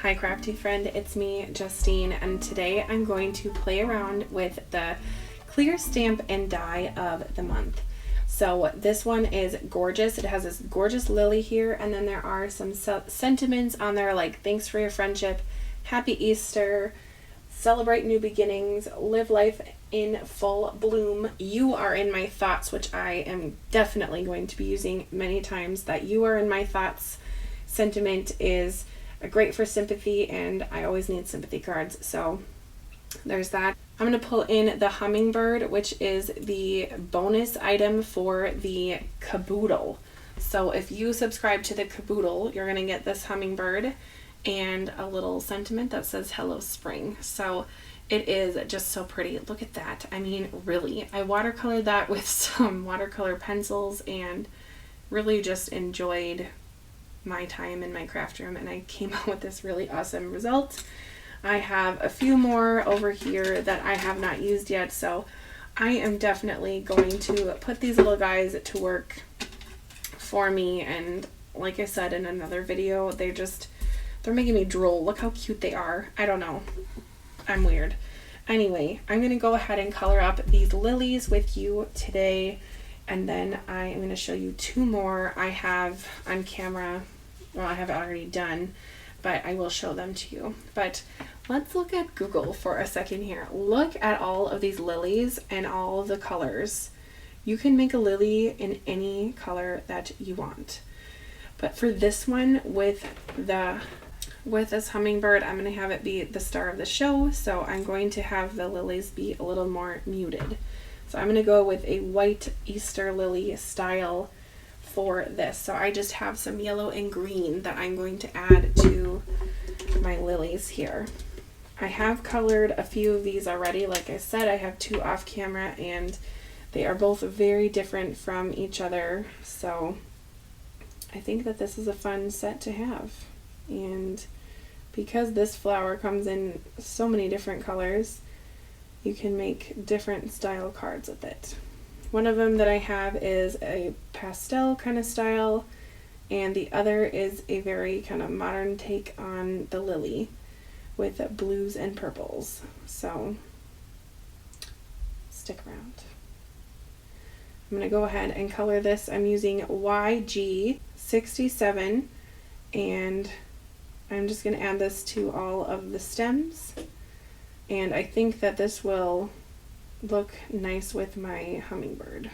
Hi Crafty friend, it's me, Justine, and today I'm going to play around with the clear stamp and die of the month. So this one is gorgeous. It has this gorgeous lily here, and then there are some sentiments on there like thanks for your friendship, happy Easter, celebrate new beginnings, live life in full bloom, you are in my thoughts, which I am definitely going to be using many times. That you are in my thoughts sentiment is great for sympathy, and I always need sympathy cards, so there's that. I'm going to pull in the hummingbird, which is the bonus item for the caboodle. So if you subscribe to the caboodle, you're going to get this hummingbird and a little sentiment that says hello spring. So it is just so pretty. Look at that. I mean, really, I watercolored that with some watercolor pencils and really just enjoyed my time in my craft room, and I came out with this really awesome result. I have a few more over here that I have not used yet, so I am definitely going to put these little guys to work for me. And like I said in another video, they're making me drool. Look how cute they are. I don't know, I'm weird. Anyway, I'm going to go ahead and color up these lilies with you today, and then I am going to show you two more I have on camera. Well, I have it already done, but I will show them to you. But let's look at Google for a second here. Look at all of these lilies and all of the colors. You can make a lily in any color that you want. But for this one, with this hummingbird, I'm going to have it be the star of the show, so I'm going to have the lilies be a little more muted. So I'm going to go with a white Easter lily style for this. So I just have some yellow and green that I'm going to add to my lilies here. I have colored a few of these already. Like I said, I have two off camera, and they are both very different from each other. So I think that this is a fun set to have. And because this flower comes in so many different colors, you can make different style cards with it. One of them that I have is a pastel kind of style, and the other is a very kind of modern take on the lily with blues and purples. So stick around. I'm going to go ahead and color this. I'm using YG67, and I'm just going to add this to all of the stems. And I think that this will look nice with my hummingbird.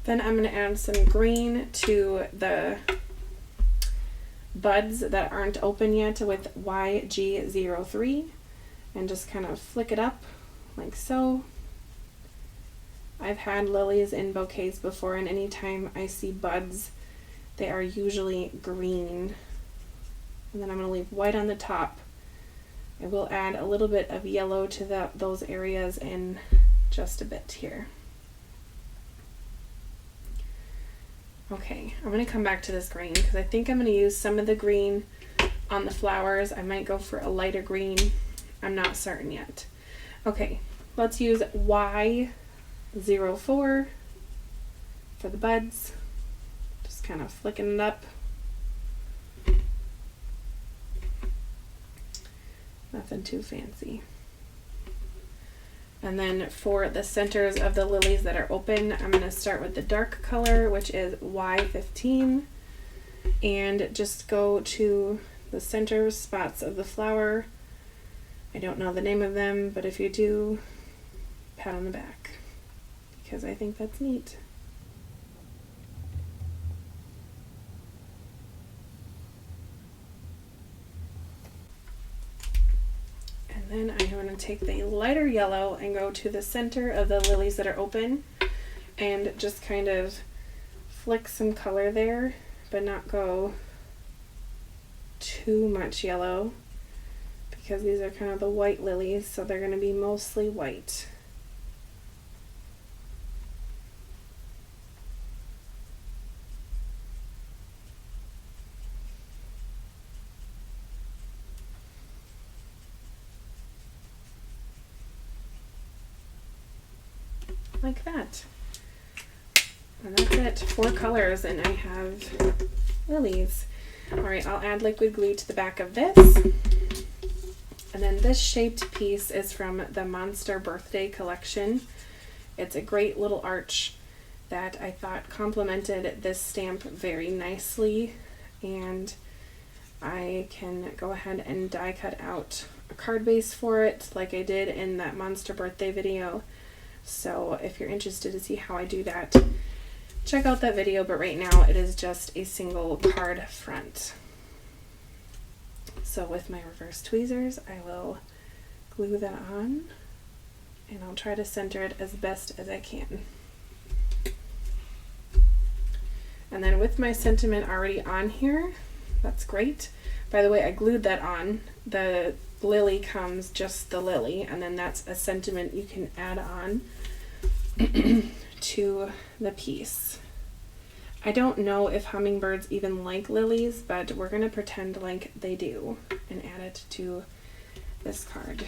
Then I'm going to add some green to the buds that aren't open yet with YG03, and just kind of flick it up like so. I've had lilies in bouquets before, and anytime I see buds, they are usually green. And then I'm going to leave white on the top. I will add a little bit of yellow to those areas in just a bit here. Okay, I'm going to come back to this green because I think I'm going to use some of the green on the flowers. I might go for a lighter green. I'm not certain yet. Okay, let's use Y04 for the buds. Just kind of flicking it up. Nothing too fancy. And then for the centers of the lilies that are open, I'm going to start with the dark color, which is Y15, and just go to the center spots of the flower. I don't know the name of them, but if you do, pat on the back, because I think that's neat. And then I'm going to take the lighter yellow and go to the center of the lilies that are open and just kind of flick some color there, but not go too much yellow, because these are kind of the white lilies, so they're going to be mostly white. like that. And that's it, 4 colors, and I have lilies. Alright, I'll add liquid glue to the back of this. And then this shaped piece is from the Monster Birthday collection. It's a great little arch that I thought complemented this stamp very nicely, and I can go ahead and die cut out a card base for it like I did in that Monster Birthday video. So if you're interested to see how I do that, check out that video, but right now it is just a single card front. So with my reverse tweezers, I will glue that on, and I'll try to center it as best as I can. And then with my sentiment already on here, that's great. By the way, I glued that on. The lily comes just the lily, and then that's a sentiment you can add on to the piece. I don't know if hummingbirds even like lilies, but we're going to pretend like they do and add it to this card.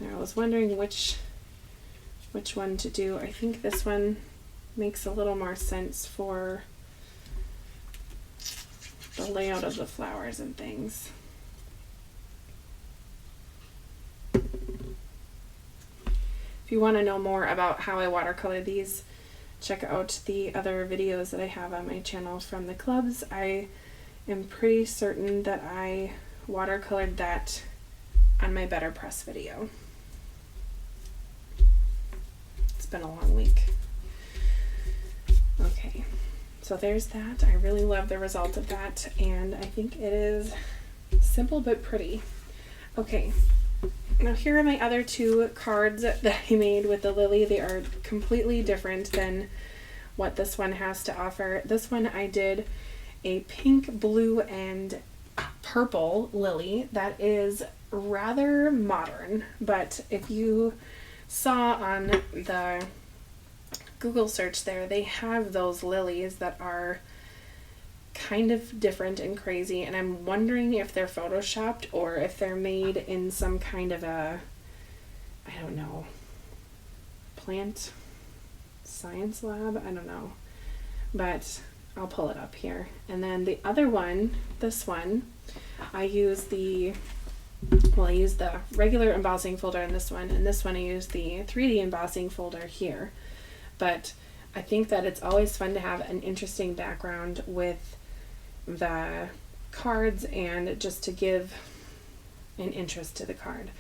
Now I was wondering which one to do. I think this one makes a little more sense for the layout of the flowers and things. If you want to know more about how I watercolor these, check out the other videos that I have on my channel from the clubs. I am pretty certain that I watercolored that on my BetterPress video. It's been a long week. Okay, so there's that. I really love the result of that, and I think it is simple but pretty. Okay, now here are my other 2 cards that I made with the lily. They are completely different than what this one has to offer. This one I did a pink, blue, and purple lily that is rather modern, but if you saw on the Google search there, they have those lilies that are kind of different and crazy, and I'm wondering if they're photoshopped or if they're made in some kind of a, I don't know, plant science lab, I don't know, but I'll pull it up here. And then the other one, this one, I use the regular embossing folder in this one, and this one I use the 3D embossing folder here. But I think that it's always fun to have an interesting background with the cards and just to give an interest to the card.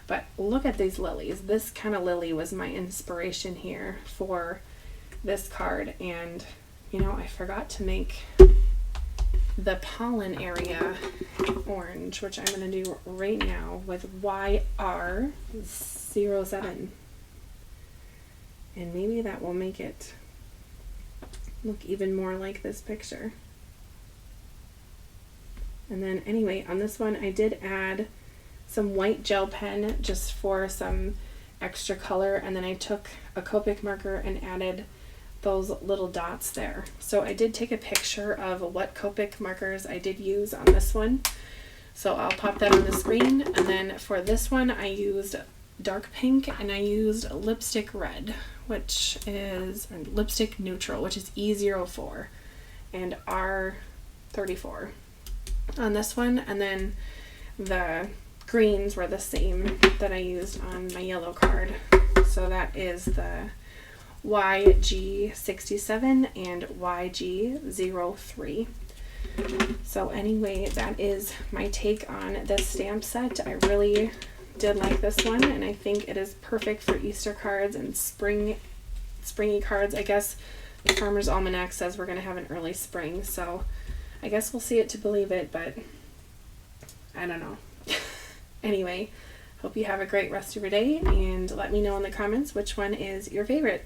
But look at these lilies. This kind of lily was my inspiration here for this card, and you know, I forgot to make the pollen area orange, which I'm going to do right now with YR07, and maybe that will make it look even more like this picture. And then anyway, on this one I did add some white gel pen just for some extra color, and then I took a Copic marker and added those little dots there. So I did take a picture of what Copic markers I did use on this one, so I'll pop that on the screen. And then for this one I used dark pink, and I used lipstick red, which is lipstick neutral, which is E04 and R34 on this one. And then the greens were the same that I used on my yellow card, so that is the YG67 and YG03. So anyway, that is my take on this stamp set. I really did like this one, and I think it is perfect for Easter cards and springy cards. I guess the Farmer's Almanac says we're going to have an early spring, so I guess we'll see it to believe it, but I don't know. Anyway, hope you have a great rest of your day, and let me know in the comments which one is your favorite.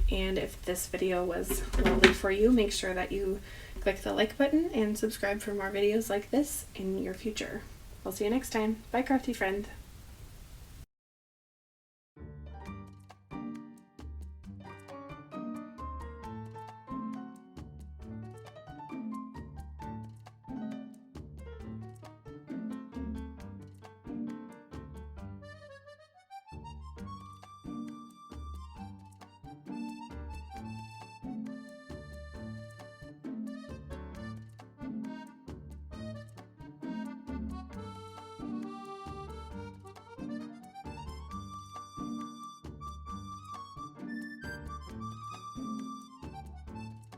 And if this video was lovely for you, make sure that you click the like button and subscribe for more videos like this in your future. I'll see you next time. Bye, crafty friend.